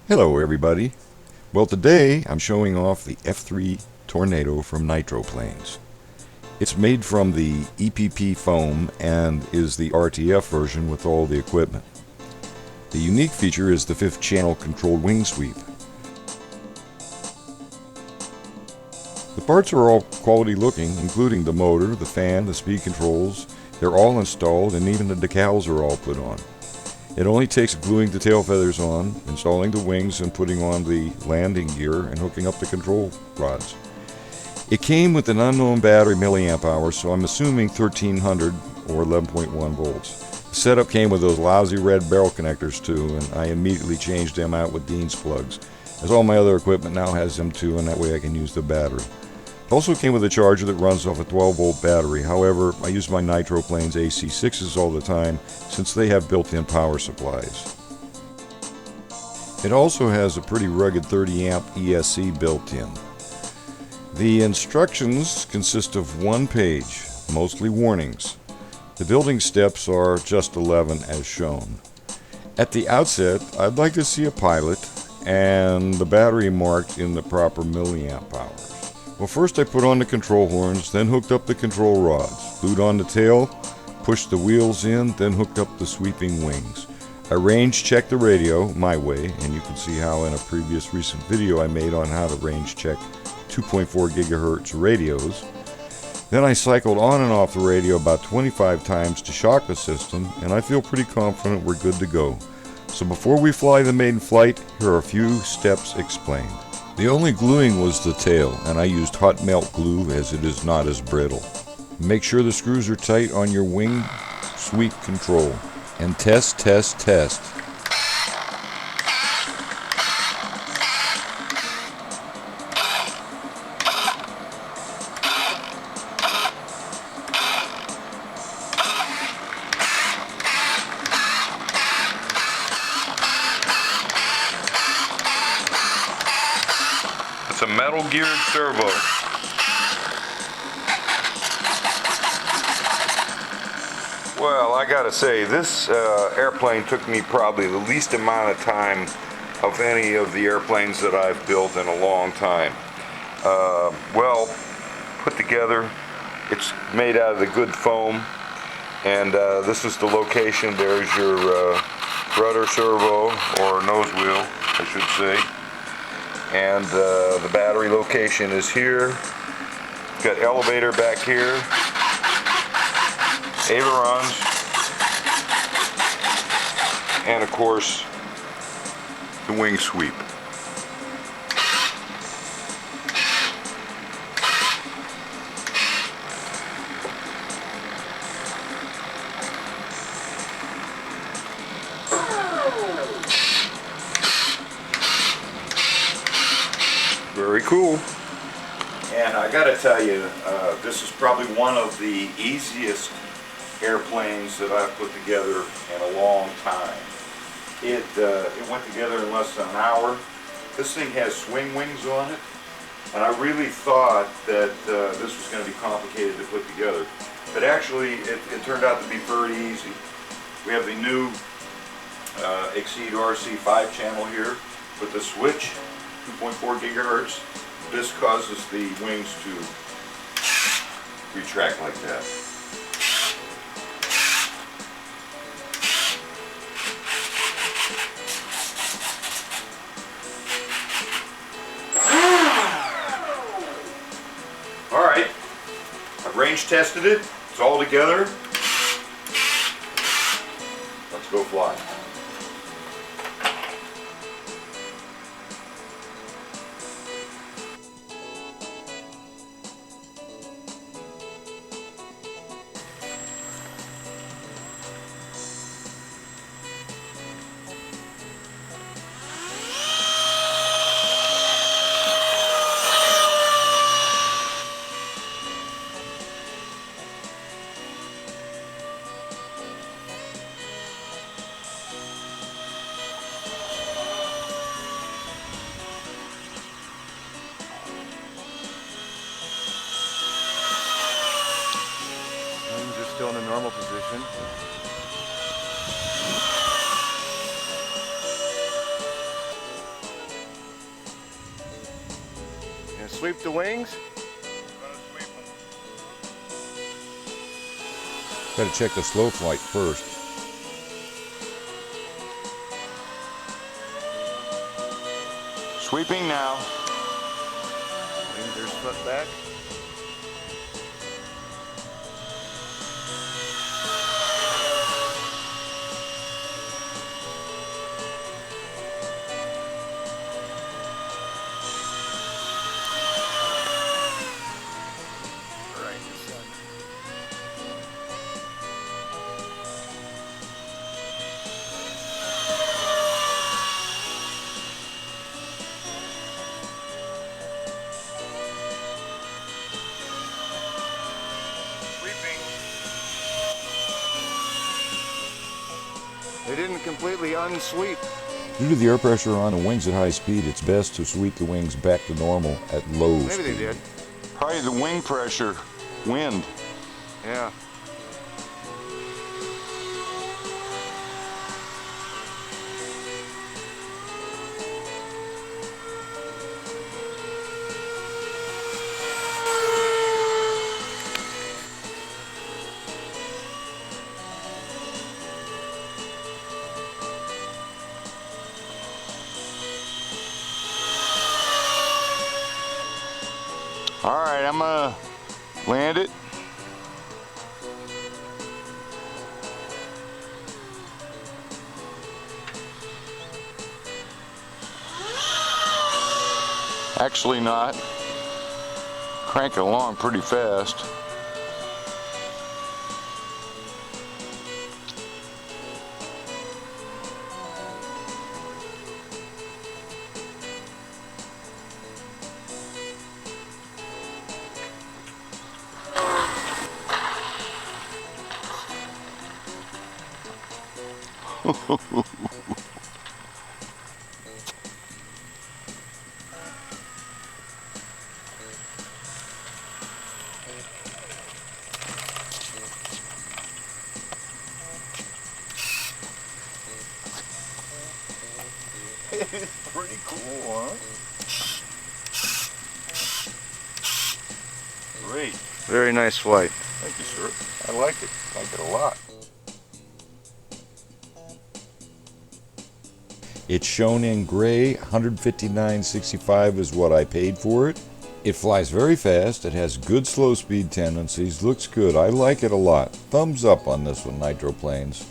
Hello everybody. Well, today I'm showing off the F-3 Tornado from NitroPlanes. It's made from the EPP foam and is the RTF version with all the equipment. The unique feature is the 5th channel controlled wing sweep. The parts are all quality looking, including the motor, the fan, the speed controls. They're all installed and even the decals are all put on. It only takes gluing the tail feathers on, installing the wings and putting on the landing gear and hooking up the control rods. It came with an unknown battery milliamp hour, so I'm assuming 1300 or 11.1 volts. The setup came with those lousy red barrel connectors too, and I immediately changed them out with Dean's plugs, as all my other equipment now has them too, and that way I can use the battery. It also came with a charger that runs off a 12-volt battery. However, I use my NitroPlanes AC6s all the time since they have built-in power supplies. It also has a pretty rugged 30-amp ESC built in. The instructions consist of one page, mostly warnings. The building steps are just 11 as shown. At the outset, I'd like to see a pilot and the battery marked in the proper milliamp hours. Well, first I put on the control horns, then hooked up the control rods, glued on the tail, pushed the wheels in, then hooked up the sweeping wings. I range checked the radio my way, and you can see how in a previous recent video I made on how to range check 2.4 gigahertz radios. Then I cycled on and off the radio about 25 times to shock the system, and I feel pretty confident we're good to go. So before we fly the maiden flight, here are a few steps explained. The only gluing was the tail, and I used hot melt glue as it is not as brittle. Make sure the screws are tight on your wing sweep control. And test. It's a metal geared servo. Well, I gotta say, this airplane took me probably the least amount of time of any of the airplanes that I've built in a long time. Well put together. It's made out of the good foam, and this is the location. There's your rudder servo, or nose wheel, I should say. And the battery location is here. Got elevator back here, ailerons, and of course the wing sweep. Very cool. And I gotta tell you, this is probably one of the easiest airplanes that I've put together in a long time. It went together in less than an hour. This thing has swing wings on it, and I really thought that this was going to be complicated to put together. But actually, it turned out to be pretty easy. We have the new Exceed RC 5-channel here with the switch, 2.4 gigahertz. This causes the wings to retract like that. Alright, I've range tested it. It's all together. Let's go fly. Still in a normal position. Sweep the wings? Got to check the slow flight first. Sweeping now. Wings are swept back. They didn't completely unsweep. Due to the air pressure on the wings at high speed, it's best to sweep the wings back to normal at low speed. Maybe they did. Probably the wing pressure, wind. Yeah. All right, I'm gonna land it. Actually not. Crank it along pretty fast. It's pretty cool, huh? Great. Very nice flight. Thank you, sir. I like it. I like it a lot. It's shown in gray, $159.65 is what I paid for it. It flies very fast, it has good slow speed tendencies, looks good, I like it a lot. Thumbs up on this one, NitroPlanes.